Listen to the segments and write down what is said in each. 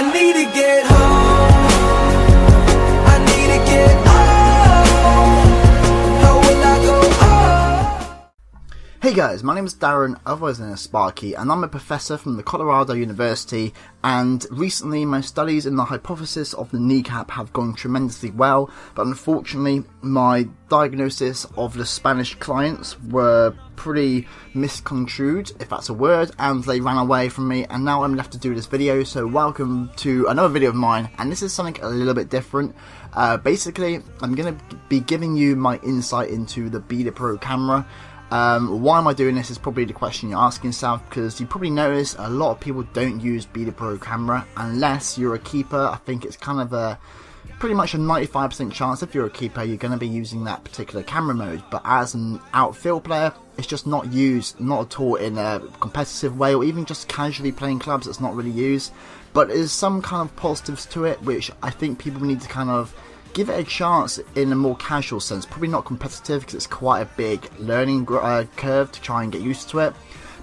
I need to get home. I need to get home. How will I go home? Hey guys, my name is Darren, otherwise known as Sparky, and I'm a professor from the Colorado University, and recently my studies in the hypothesis of the kneecap have gone tremendously well, but unfortunately my diagnosis of the Spanish clients were pretty misconstrued, if that's a word, and they ran away from me, and now I'm left to do this video. So welcome to another video of mine, and this is something a little bit different. Basically, I'm going to be giving you my insight into the Beta Pro camera. Why am I doing this is probably the question you're asking yourself, because you probably notice a lot of people don't use Beta Pro camera unless you're a keeper. I think it's kind of a pretty much a 95% chance if you're a keeper you're going to be using that particular camera mode, but as an outfield player it's just not used, not at all in a competitive way, or even just casually playing clubs it's not really used. But there's some kind of positives to it which I think people need to kind of give it a chance in a more casual sense, probably not competitive because it's quite a big learning curve to try and get used to it.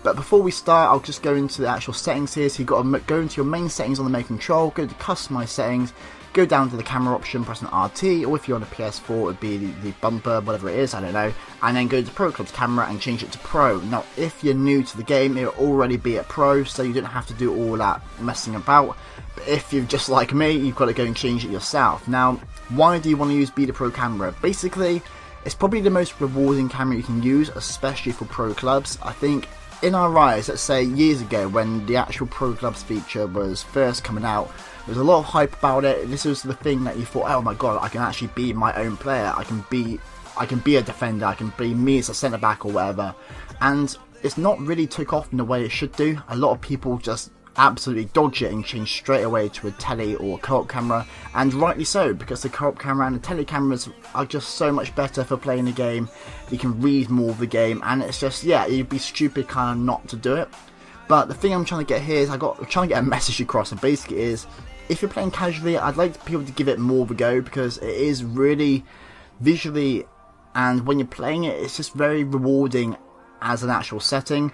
But before we start, I'll just go into the actual settings here. So you've got to go into your main settings on the main control, go to customize settings, go down to the camera option, press an RT, or if you're on a PS4 it would be the bumper, whatever it is, I don't know, and then go to Pro Clubs camera and change it to Pro. Now if you're new to the game it'll already be at Pro, so you don't have to do all that messing about. But if you're just like me, you've got to go and change it yourself. Now why do you want to use Beta Pro camera? Basically it's probably the most rewarding camera you can use, especially for pro clubs. I think in our eyes, let's say years ago when the actual Pro Clubs feature was first coming out, there was a lot of hype about it. This was the thing that you thought, oh my god, I can actually be my own player, I can be a defender, I can be me as a centre back or whatever. And it's not really took off in the way it should do. A lot of people just absolutely dodge it and change straight away to a tele or co-op camera, and rightly so, because the co-op camera and the tele cameras are just so much better for playing the game. You can read more of the game, and it's just, yeah, you'd be stupid kind of not to do it. But the thing I'm trying to get here is I'm trying to get a message across, and basically is, if you're playing casually, I'd like people to give it more of a go, because it is really visually, and when you're playing it, it's just very rewarding as an actual setting.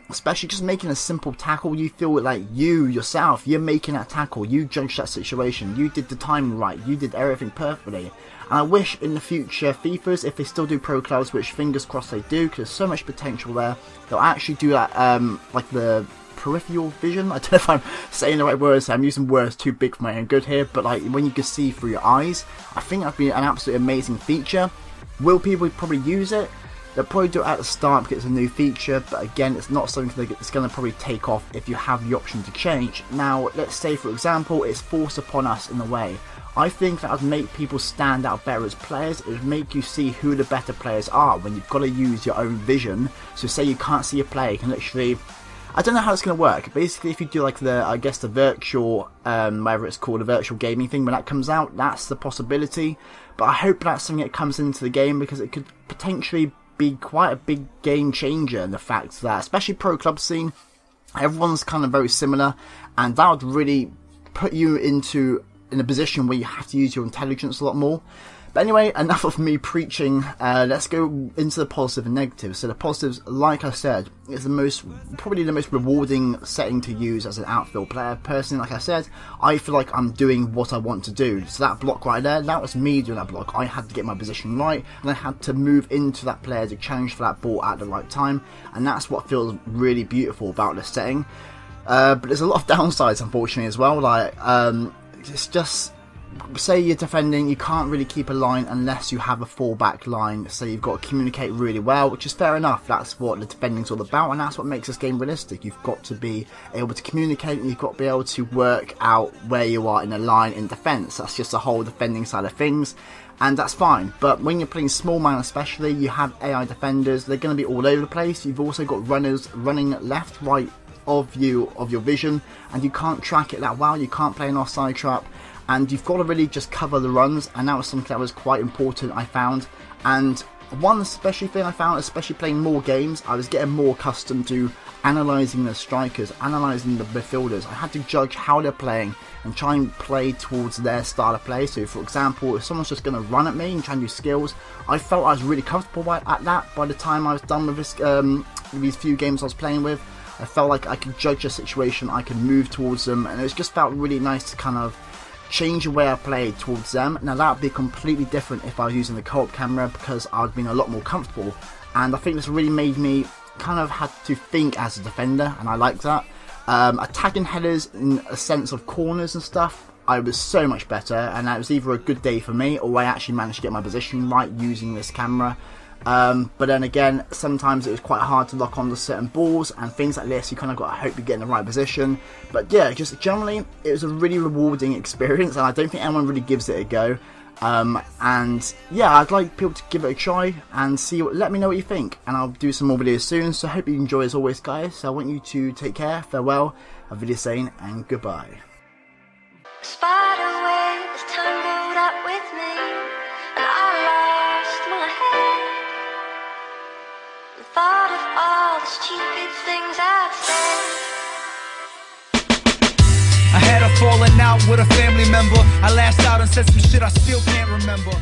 Especially just making a simple tackle, you feel like you yourself, you're making that tackle, you judged that situation, you did the timing right, you did everything perfectly. And I wish in the future FIFAs, if they still do Pro Clubs, which fingers crossed they do, because there's so much potential there, they'll actually do that, like the peripheral vision. I don't know if I'm saying the right words, I'm using words too big for my own good here, but like when you can see through your eyes, I think that'd be an absolutely amazing feature. Will people probably use it? They'll probably do it at the start because it's a new feature, but again, it's not something that's going to probably take off if you have the option to change. Now, let's say, for example, it's forced upon us in a way. I think that would make people stand out better as players. It would make you see who the better players are when you've got to use your own vision. So say you can't see a player, you can literally... I don't know how it's going to work. Basically, if you do like the, I guess the virtual, whatever it's called, the virtual gaming thing, when that comes out, that's the possibility. But I hope that's something that comes into the game, because it could potentially be quite a big game changer in the fact that, especially pro club scene, everyone's kind of very similar, and that would really put you in a position where you have to use your intelligence a lot more. But anyway, enough of me preaching. Let's go into the positive and negatives. So the positives, like I said, is probably the most rewarding setting to use as an outfield player. Personally, like I said, I feel like I'm doing what I want to do. So that block right there, that was me doing that block. I had to get my position right, and I had to move into that player to challenge for that ball at the right time. And that's what feels really beautiful about this setting. But there's a lot of downsides, unfortunately, as well. Like, it's just... say you're defending, you can't really keep a line unless you have a fallback line, so you've got to communicate really well, which is fair enough. That's what the defending's all about, and that's what makes this game realistic. You've got to be able to communicate, and you've got to be able to work out where you are in a line in defence. That's just the whole defending side of things, and that's fine. But when you're playing small man especially, you have AI defenders, they're going to be all over the place. You've also got runners running left, right of your vision, and you can't track it that well. You can't play an offside trap, and you've got to really just cover the runs, and that was something that was quite important, I found. And one especially thing I found, especially playing more games, I was getting more accustomed to analysing the strikers, analysing the midfielders. I had to judge how they're playing and try and play towards their style of play. So for example, if someone's just going to run at me and try and do skills, I felt I was really comfortable at that by the time I was done with this, these few games I was playing with. I felt like I could judge a situation, I could move towards them, and it just felt really nice to kind of change the way I played towards them. Now that would be completely different if I was using the co-op camera, because I'd been a lot more comfortable, and I think this really made me kind of had to think as a defender, and I like that. Attacking headers in a sense of corners and stuff, I was so much better, and that was either a good day for me or I actually managed to get my position right using this camera. But then again, sometimes it was quite hard to lock onto certain balls and things like this. You kind of got to hope you get in the right position. But yeah, just generally it was a really rewarding experience, and I don't think anyone really gives it a go. And yeah, I'd like people to give it a try and let me know what you think, and I'll do some more videos soon. So I hope you enjoy as always, guys. So I want you to take care, farewell, have a video saying, and goodbye. Spider web was tangled up with me, and I lost my head. And thought of all the stupid things I'd said. I had a falling out with a family member. I lashed out and said some shit I still can't remember.